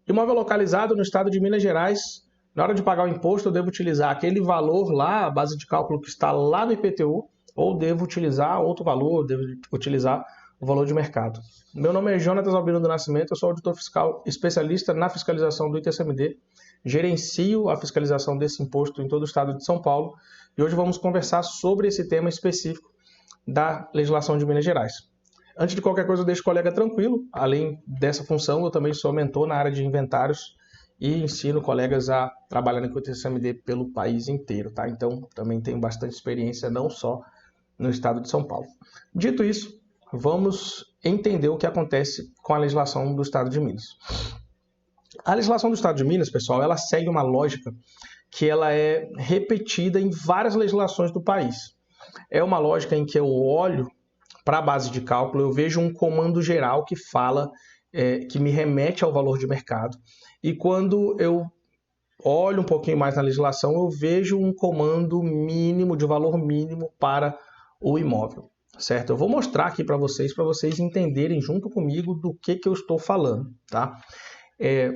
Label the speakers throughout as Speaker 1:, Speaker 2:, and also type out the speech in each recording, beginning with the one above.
Speaker 1: Imóvel localizado no estado de Minas Gerais, na hora de pagar o imposto, eu devo utilizar aquele valor lá, a base de cálculo que está lá no IPTU, ou devo utilizar outro valor, devo utilizar o valor de mercado. Meu nome é Jonatas Albino do Nascimento, eu sou auditor fiscal especialista na fiscalização do ITCMD, gerencio a fiscalização desse imposto em todo o estado de São Paulo, e hoje vamos conversar sobre esse tema específico da legislação de Minas Gerais. Antes de qualquer coisa, eu deixo o colega tranquilo. Além dessa função, eu também sou mentor na área de inventários e ensino colegas a trabalharem com o ITCMD pelo país inteiro, tá? Então, também tenho bastante experiência, não só no estado de São Paulo. Dito isso, vamos entender o que acontece com a legislação do estado de Minas. A legislação do estado de Minas, pessoal, ela segue uma lógica que ela é repetida em várias legislações do país. É uma lógica em que eu olho para a base de cálculo, eu vejo um comando geral que fala, que me remete ao valor de mercado. E quando eu olho um pouquinho mais na legislação, eu vejo um comando mínimo, de valor mínimo para o imóvel, certo? Eu vou mostrar aqui para vocês entenderem junto comigo do que eu estou falando, tá?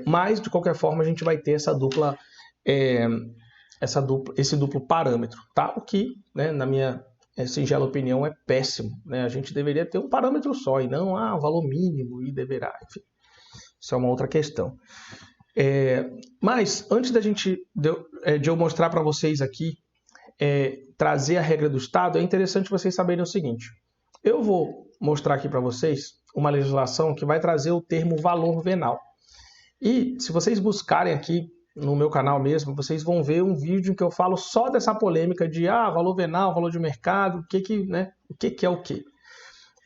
Speaker 1: Mas, de qualquer forma, a gente vai ter esse duplo parâmetro, tá? O que, né, na minha singela opinião, é péssimo, né? A gente deveria ter um parâmetro só e não o valor mínimo e deverá, enfim. Isso é uma outra questão. Mas antes de eu mostrar para vocês aqui, trazer a regra do Estado, é interessante vocês saberem o seguinte. Eu vou mostrar aqui para vocês uma legislação que vai trazer o termo valor venal. E se vocês buscarem aqui no meu canal mesmo, vocês vão ver um vídeo em que eu falo só dessa polêmica de valor venal, valor de mercado, o que é o quê.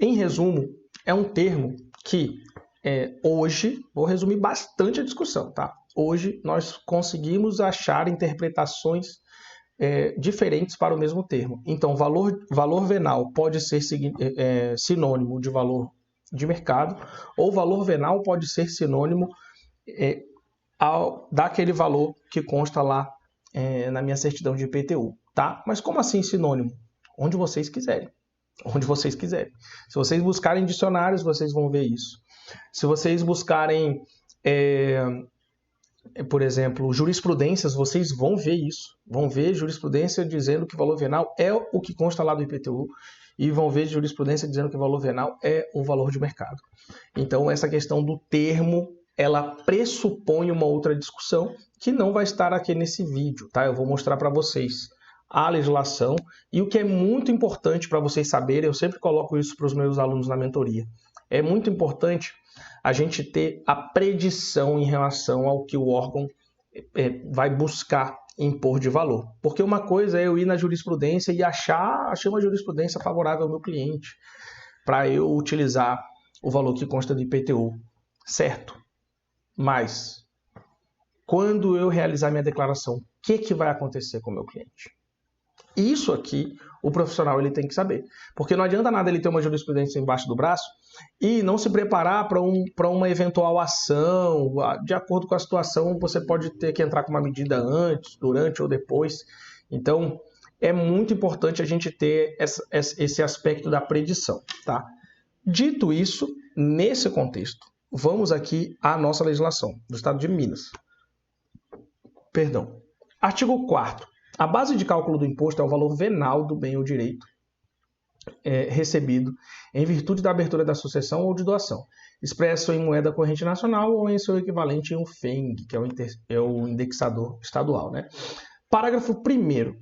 Speaker 1: Em resumo, é um termo que hoje, vou resumir bastante a discussão, tá? Hoje nós conseguimos achar interpretações diferentes para o mesmo termo. Então, valor venal pode ser sinônimo de valor de mercado, ou valor venal pode ser sinônimo daquele valor que consta lá na minha certidão de IPTU, tá? Mas como assim sinônimo? Onde vocês quiserem. Onde vocês quiserem. Se vocês buscarem dicionários, vocês vão ver isso. Se vocês buscarem, por exemplo, jurisprudências, vocês vão ver isso. Vão ver jurisprudência dizendo que valor venal é o que consta lá do IPTU e vão ver jurisprudência dizendo que valor venal é o valor de mercado. Então, essa questão do termo, ela pressupõe uma outra discussão que não vai estar aqui nesse vídeo, tá? Eu vou mostrar para vocês a legislação e o que é muito importante para vocês saberem, eu sempre coloco isso para os meus alunos na mentoria. É muito importante a gente ter a predição em relação ao que o órgão vai buscar impor de valor. Porque uma coisa é eu ir na jurisprudência e achei uma jurisprudência favorável ao meu cliente para eu utilizar o valor que consta do IPTU, certo? Mas, quando eu realizar minha declaração, o que vai acontecer com o meu cliente? Isso aqui, o profissional ele tem que saber. Porque não adianta nada ele ter uma jurisprudência embaixo do braço e não se preparar para uma eventual ação. De acordo com a situação, você pode ter que entrar com uma medida antes, durante ou depois. Então, é muito importante a gente ter esse aspecto da predição, tá? Dito isso, nesse contexto, vamos aqui à nossa legislação do Estado de Minas. Perdão. Artigo 4º. A base de cálculo do imposto é o valor venal do bem ou direito recebido em virtude da abertura da sucessão ou de doação, expresso em moeda corrente nacional ou em seu equivalente em um FENG, que é o indexador estadual, né? Parágrafo 1º.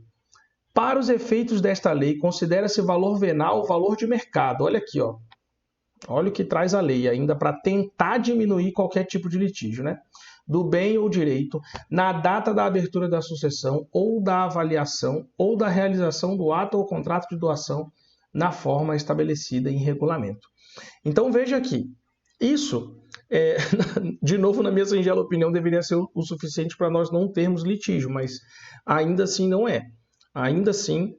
Speaker 1: Para os efeitos desta lei, considera-se valor venal o valor de mercado. Olha aqui, ó. Olha o que traz a lei, ainda para tentar diminuir qualquer tipo de litígio, né? Do bem ou direito, na data da abertura da sucessão ou da avaliação ou da realização do ato ou contrato de doação na forma estabelecida em regulamento. Então veja aqui, isso, de novo, na minha singela opinião, deveria ser o suficiente para nós não termos litígio, mas ainda assim não é. Ainda assim,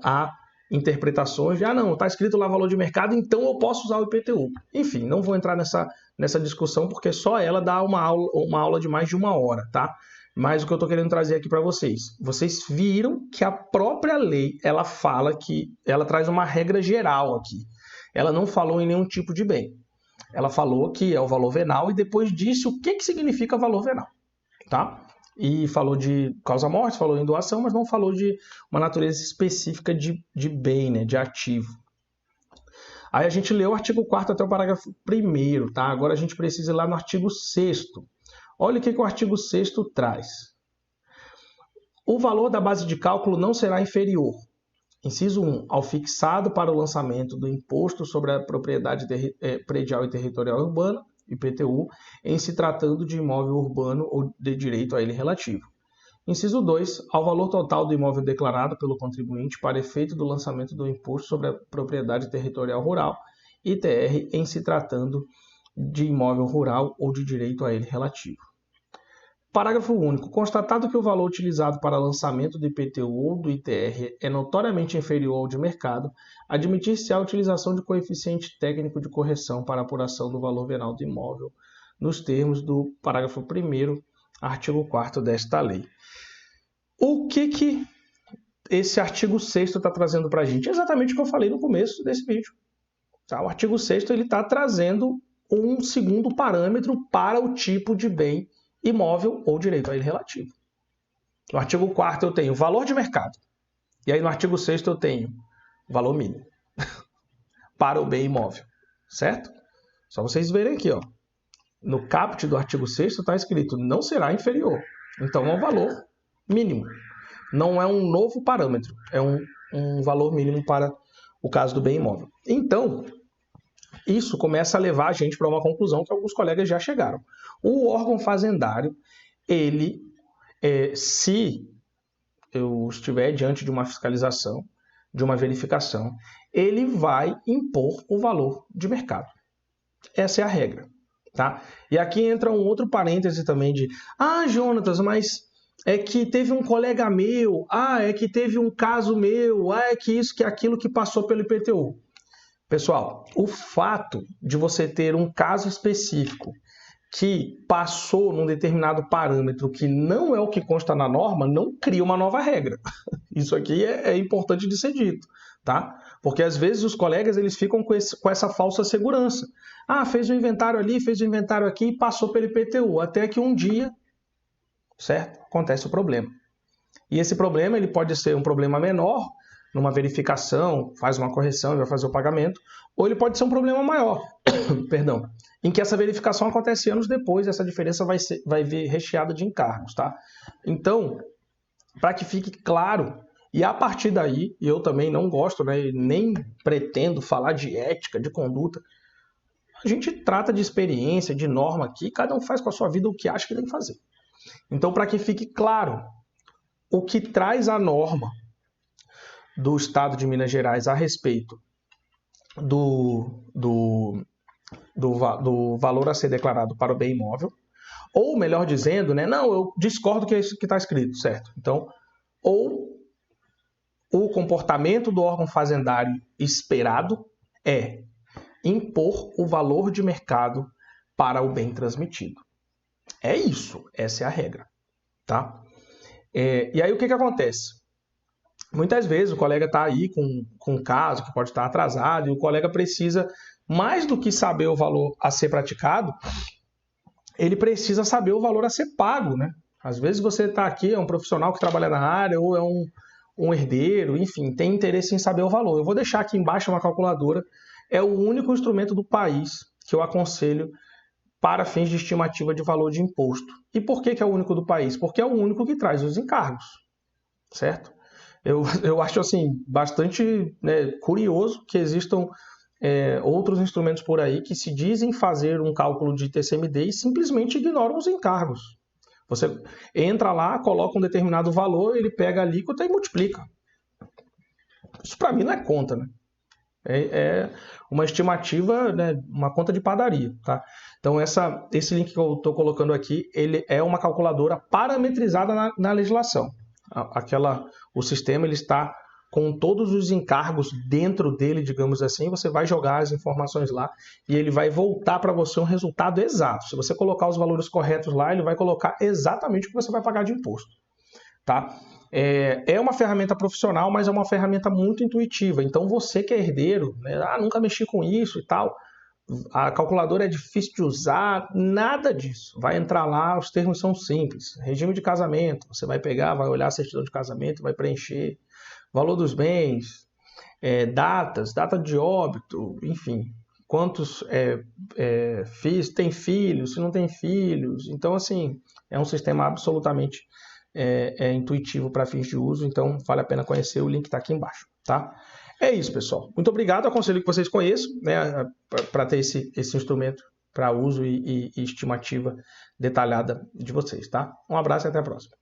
Speaker 1: há interpretações de, não, está escrito lá valor de mercado, então eu posso usar o IPTU. Enfim, não vou entrar nessa discussão, porque só ela dá uma aula de mais de 1 hora, tá? Mas o que eu estou querendo trazer aqui para vocês viram que a própria lei, ela fala que, ela traz uma regra geral aqui. Ela não falou em nenhum tipo de bem. ela falou que é o valor venal e depois disse o que significa valor venal, tá? E falou de causa-morte, falou em doação, mas não falou de uma natureza específica de bem, né, de ativo. Aí a gente leu o artigo 4º até o parágrafo 1º, tá? Agora a gente precisa ir lá no artigo 6º. Olha o que o artigo 6º traz. O valor da base de cálculo não será inferior, inciso 1, ao fixado para o lançamento do Imposto sobre a Propriedade Predial e Territorial Urbana, IPTU, em se tratando de imóvel urbano ou de direito a ele relativo. Inciso 2, ao valor total do imóvel declarado pelo contribuinte para efeito do lançamento do Imposto sobre a Propriedade Territorial Rural, ITR, em se tratando de imóvel rural ou de direito a ele relativo. Parágrafo único. Constatado que o valor utilizado para lançamento do IPTU ou do ITR é notoriamente inferior ao de mercado, admitir-se a utilização de coeficiente técnico de correção para apuração do valor venal do imóvel, nos termos do parágrafo 1º, artigo 4º desta lei. O que esse artigo 6º está trazendo para a gente? Exatamente o que eu falei no começo desse vídeo. Tá? O artigo 6º está trazendo um segundo parâmetro para o tipo de bem imóvel ou direito a ele relativo. No artigo 4º eu tenho valor de mercado. E aí no artigo 6º eu tenho valor mínimo para o bem imóvel. Certo? Só vocês verem aqui, ó. No caput do artigo 6º está escrito não será inferior. Então é um valor mínimo. Não é um novo parâmetro. É um valor mínimo para o caso do bem imóvel. Então, isso começa a levar a gente para uma conclusão que alguns colegas já chegaram. O órgão fazendário, ele, se eu estiver diante de uma fiscalização, de uma verificação, ele vai impor o valor de mercado. Essa é a regra. Tá? E aqui entra um outro parêntese também de Jonatas, mas é que teve um colega meu, é que teve um caso meu, é que isso, que aquilo que passou pelo IPTU. Pessoal, o fato de você ter um caso específico que passou num determinado parâmetro que não é o que consta na norma, não cria uma nova regra. Isso aqui é importante de ser dito, tá? Porque às vezes os colegas eles ficam com essa falsa segurança. Fez um inventário ali, fez um inventário aqui e passou pelo IPTU, até que um dia, certo? Acontece o problema. E esse problema ele pode ser um problema menor, numa verificação, faz uma correção e vai fazer o pagamento, ou ele pode ser um problema maior, perdão, em que essa verificação acontece anos depois, essa diferença vai vir recheada de encargos, tá? Então, para que fique claro, e a partir daí, e eu também não gosto, né, nem pretendo falar de ética, de conduta, a gente trata de experiência, de norma aqui, cada um faz com a sua vida o que acha que tem que fazer. Então, para que fique claro, o que traz a norma do Estado de Minas Gerais a respeito do valor a ser declarado para o bem imóvel, ou melhor dizendo, né, não, eu discordo que é isso que está escrito, certo? Então, ou o comportamento do órgão fazendário esperado é impor o valor de mercado para o bem transmitido. É isso, essa é a regra, tá? E aí o que acontece? Muitas vezes o colega está aí com um caso que pode estar atrasado e o colega precisa, mais do que saber o valor a ser praticado, ele precisa saber o valor a ser pago, né? Às vezes você está aqui, é um profissional que trabalha na área ou é um herdeiro, enfim, tem interesse em saber o valor. Eu vou deixar aqui embaixo uma calculadora, é o único instrumento do país que eu aconselho para fins de estimativa de valor de imposto. E por que é o único do país? Porque é o único que traz os encargos, certo? Eu acho assim, bastante curioso que existam outros instrumentos por aí que se dizem fazer um cálculo de TCMD e simplesmente ignoram os encargos. Você entra lá, coloca um determinado valor, ele pega a alíquota e multiplica. Isso para mim não é conta, né? É uma estimativa, né, uma conta de padaria, tá? Então esse link que eu estou colocando aqui, ele é uma calculadora parametrizada na legislação. O sistema ele está com todos os encargos dentro dele, digamos assim, você vai jogar as informações lá e ele vai voltar para você um resultado exato. Se você colocar os valores corretos lá, ele vai colocar exatamente o que você vai pagar de imposto, tá? É uma ferramenta profissional, mas é uma ferramenta muito intuitiva. Então você que é herdeiro, né, nunca mexi com isso e tal, a calculadora é difícil de usar, nada disso. Vai entrar lá, os termos são simples. Regime de casamento, você vai pegar, vai olhar a certidão de casamento, vai preencher. Valor dos bens, datas, data de óbito, enfim. Quantos tem filhos, se não tem filhos. Então, assim, é um sistema absolutamente intuitivo para fins de uso, então vale a pena conhecer, o link está aqui embaixo, tá? É isso, pessoal. Muito obrigado, aconselho que vocês conheçam, né, para ter esse instrumento para uso e estimativa detalhada de vocês, tá? Um abraço e até a próxima.